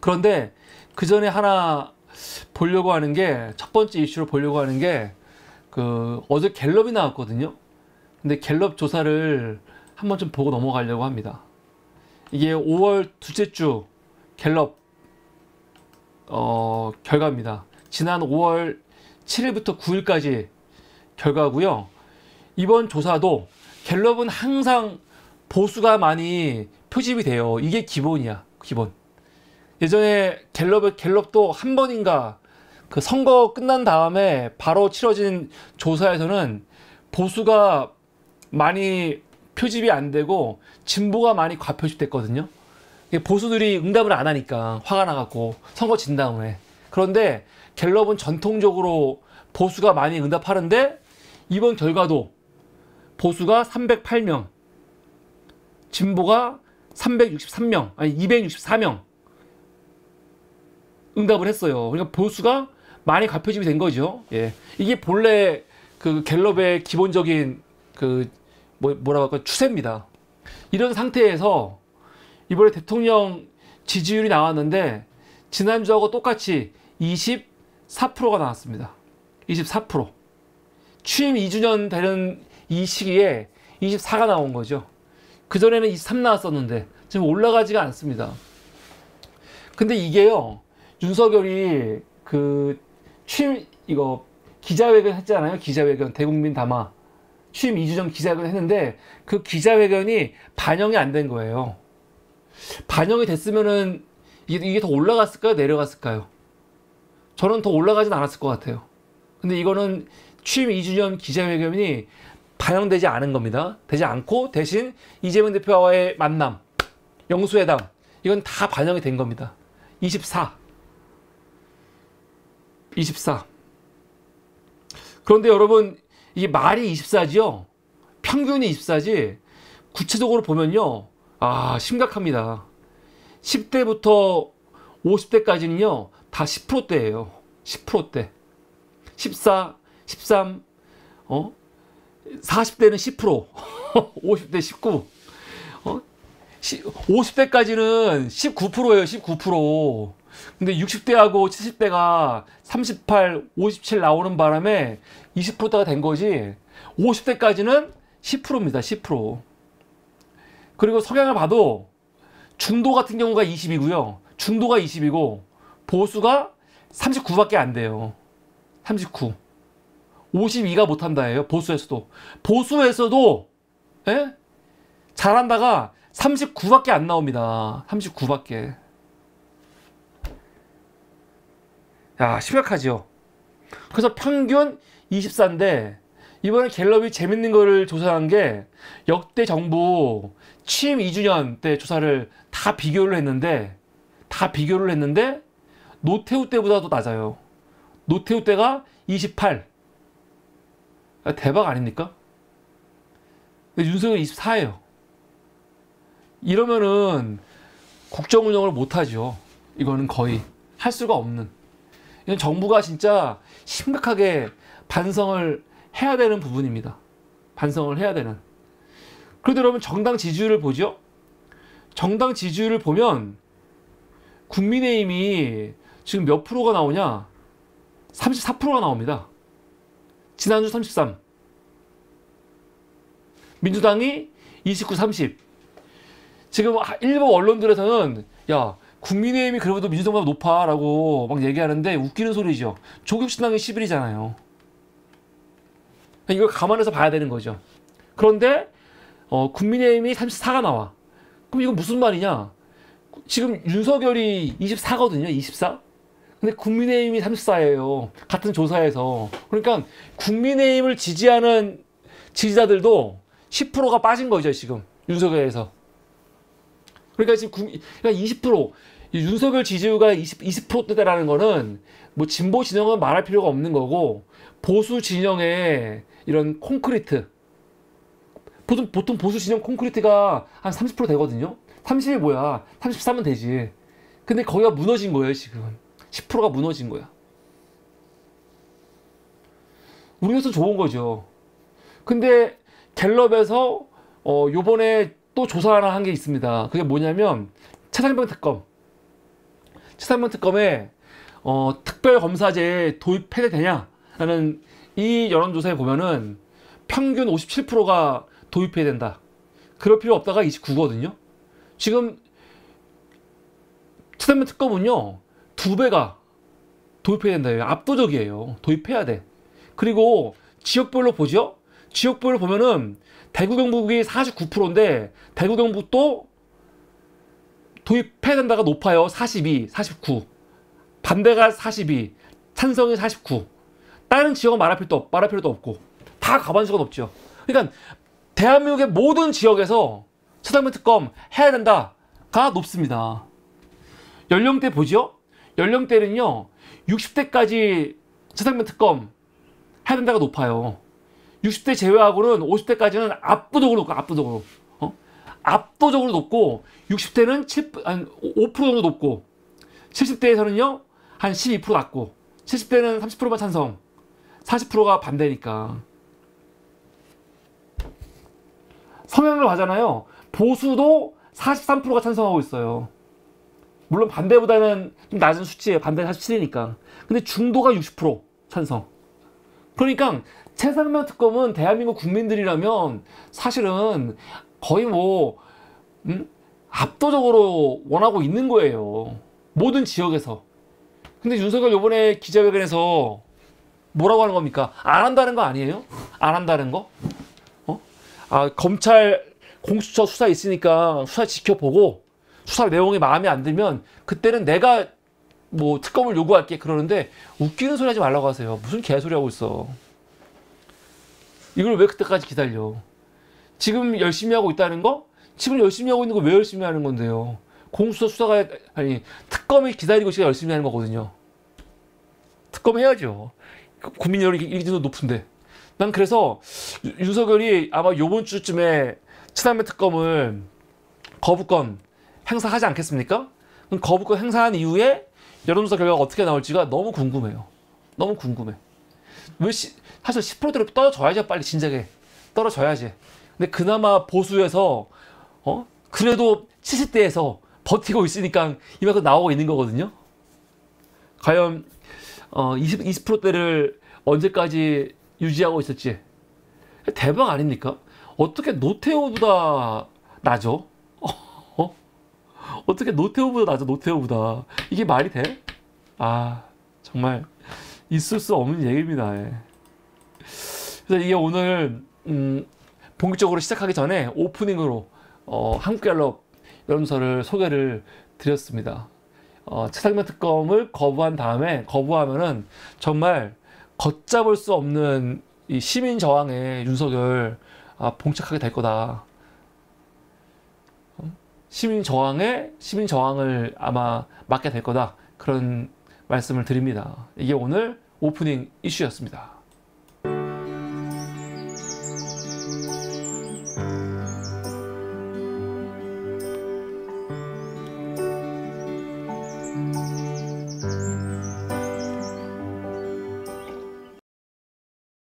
그런데 그 전에 하나 보려고 하는 게, 첫 번째 이슈로 보려고 하는 게, 어제 갤럽이 나왔거든요. 근데 갤럽 조사를 한번 좀 보고 넘어가려고 합니다. 이게 5월 둘째 주 갤럽 결과입니다. 지난 5월 7일부터 9일까지 결과고요. 이번 조사도 갤럽은 항상 보수가 많이 표집이 돼요. 이게 기본이야, 기본. 예전에 갤럽도 한 번인가 그 선거 끝난 다음에 바로 치러진 조사에서는 보수가 많이 표집이 안 되고 진보가 많이 과표집됐거든요. 보수들이 응답을 안 하니까 화가 나갖고 선거 진 다음에. 그런데 갤럽은 전통적으로 보수가 많이 응답하는데 이번 결과도 보수가 308명, 진보가 363명, 아니 264명 응답을 했어요. 그러니까 보수가 많이 과표집이 된 거죠. 예. 이게 본래 그 갤럽의 기본적인 뭐라고 할까, 추세입니다. 이런 상태에서 이번에 대통령 지지율이 나왔는데 지난주하고 똑같이 24%가 나왔습니다. 24%. 취임 2주년 되는 이 시기에 24가 나온 거죠. 그전에는 23 나왔었는데 지금 올라가지가 않습니다. 근데 이게요, 윤석열이 기자회견 했잖아요. 기자회견, 대국민 담화. 취임 2주 전 기자회견 했는데 그 기자회견이 반영이 안 된 거예요. 반영이 됐으면은 이게 더 올라갔을까요? 내려갔을까요? 저는 더 올라가진 않았을 것 같아요. 근데 이거는 취임 2주년 기자회견이 반영되지 않은 겁니다. 되지 않고 대신 이재명 대표와의 만남, 영수회담, 이건 다 반영이 된 겁니다. 24. 그런데 여러분, 이게 말이 24지요? 평균이 24지, 구체적으로 보면요, 심각합니다. 10대부터 50대까지는요, 다 10%대예요. 10%대. 14, 13, 40대는 10%, 50대 19, 50대까지는 19%예요, 19%. 근데 60대하고 70대가 38, 57 나오는 바람에 20%가 된 거지, 50대까지는 10%입니다, 10%. 그리고 성향을 봐도 중도 같은 경우가 20이고요. 중도가 20이고, 보수가 39밖에 안 돼요. 39. 52가 못한다예요, 보수에서도. 보수에서도, 예? 잘한다가 39밖에 안 나옵니다. 39밖에. 야, 심각하죠. 그래서 평균 24인데, 이번에 갤럽이 재밌는 거를 조사한 게, 역대 정부 취임 2주년 때 조사를 다 비교를 했는데, 노태우 때보다도 낮아요. 노태우 때가 28. 대박 아닙니까? 근데 윤석열이 24예요. 이러면은 국정 운영을 못하죠. 이거는 거의 할 수가 없는. 이건 정부가 진짜 심각하게 반성을 해야 되는 부분입니다. 반성을 해야 되는. 그런데 여러분, 정당 지지율을 보죠. 정당 지지율을 보면 국민의힘이 지금 몇 프로가 나오냐? 34%가 나옵니다. 지난주 33. 민주당이 29, 30. 지금 일부 언론들에서는 야, 국민의힘이 그래도 민주당보다 높아라고 막 얘기하는데 웃기는 소리죠. 조국신당이 11이잖아요. 이걸 감안해서 봐야 되는 거죠. 그런데 국민의힘이 34가 나와. 그럼 이건 무슨 말이냐? 지금 윤석열이 24거든요. 24. 근데 국민의힘이 34예요. 같은 조사에서. 그러니까 국민의힘을 지지하는 지지자들도 10%가 빠진 거죠, 지금. 윤석열에서. 그러니까 지금 그러니까 20%, 윤석열 지지율가 20%대라는 거는 뭐 진보 진영은 말할 필요가 없는 거고, 보수 진영의 이런 콘크리트, 보통 보수 진영 콘크리트가 한 30% 되거든요. 30이 뭐야? 33은 되지. 근데 거기가 무너진 거예요, 지금. 10%가 무너진 거야. 우리로서 좋은 거죠. 근데 갤럽에서 요번에 또 조사 하나 한 게 있습니다. 그게 뭐냐면 차상병 특검. 최상병 특검에 특별검사제 도입해야 되냐라는 이 여론조사에 보면은 평균 57%가 도입해야 된다. 그럴 필요 없다가 29거든요. 지금 최상병 특검은요 2배가 도입해야 된다. 압도적이에요. 도입해야 돼. 그리고 지역별로 보죠. 지역별로 보면은 대구 경북이 49%인데 대구 경북도 도입해야 된다가 높아요. 42, 49. 반대가 42, 찬성이 49. 다른 지역은 말할 필요도 없고 다 과반수가 높죠. 그러니까 대한민국의 모든 지역에서 최상병 특검 해야 된다가 높습니다. 연령대 보죠. 연령대는요 60대까지 최상병 특검 해야 된다가 높아요. 60대 제외하고는 50대까지는 압도적으로 높고 압도적으로 높고 60대는 5% 정도 높고 70대에서는요 한 12% 낮고 70대는 30%만 찬성 40%가 반대니까 성향을 봐잖아요. 보수도 43%가 찬성하고 있어요. 물론 반대보다는 좀 낮은 수치예요. 반대 47이니까. 근데 중도가 60% 찬성. 그러니까 최상병 특검은 대한민국 국민들이라면 사실은 거의 압도적으로 원하고 있는 거예요. 모든 지역에서. 근데 윤석열 요번에 기자회견에서 뭐라고 하는 겁니까? 안 한다는 거 아니에요? 안 한다는 거? 검찰 공수처 수사 있으니까 수사 지켜보고 수사 내용이 마음에 안 들면 그때는 내가 특검을 요구할게 그러는데 웃기는 소리 하지 말라고 하세요. 무슨 개소리 하고 있어. 이걸 왜 그때까지 기다려? 지금 열심히 하고 있다는 거? 지금 열심히 하고 있는 거 왜 열심히 하는 건데요? 공수처 수사가 특검이 기다리고 있으니까 열심히 하는 거거든요. 특검 해야죠. 국민 여론이 이기도 높은데. 난 그래서 윤석열이 아마 요번 주쯤에 최상병 특검을 거부권 행사하지 않겠습니까? 그럼 거부권 행사한 이후에 여론조사 결과가 어떻게 나올지가 너무 궁금해요. 너무 궁금해. 사실 10%대로 떨어져야죠. 빨리 진작에. 떨어져야지. 근데 그나마 보수에서 그래도 70대에서 버티고 있으니까 이만큼 나오고 있는 거거든요. 과연 20%대를 언제까지 유지하고 있을지 대박 아닙니까? 어떻게 노태우보다 나죠? 어떻게 노태우보다 나죠? 노태우보다 이게 말이 돼? 정말 있을 수 없는 얘기입니다. 그래서 이게 오늘 본격적으로 시작하기 전에 오프닝으로 한국갤럽 여론조사를 소개를 드렸습니다. 최상병 특검을 거부하면은 정말 걷잡을 수 없는 이 시민 저항에 윤석열 봉착하게 될 거다. 시민 저항을 아마 맞게 될 거다. 그런 말씀을 드립니다. 이게 오늘 오프닝 이슈였습니다.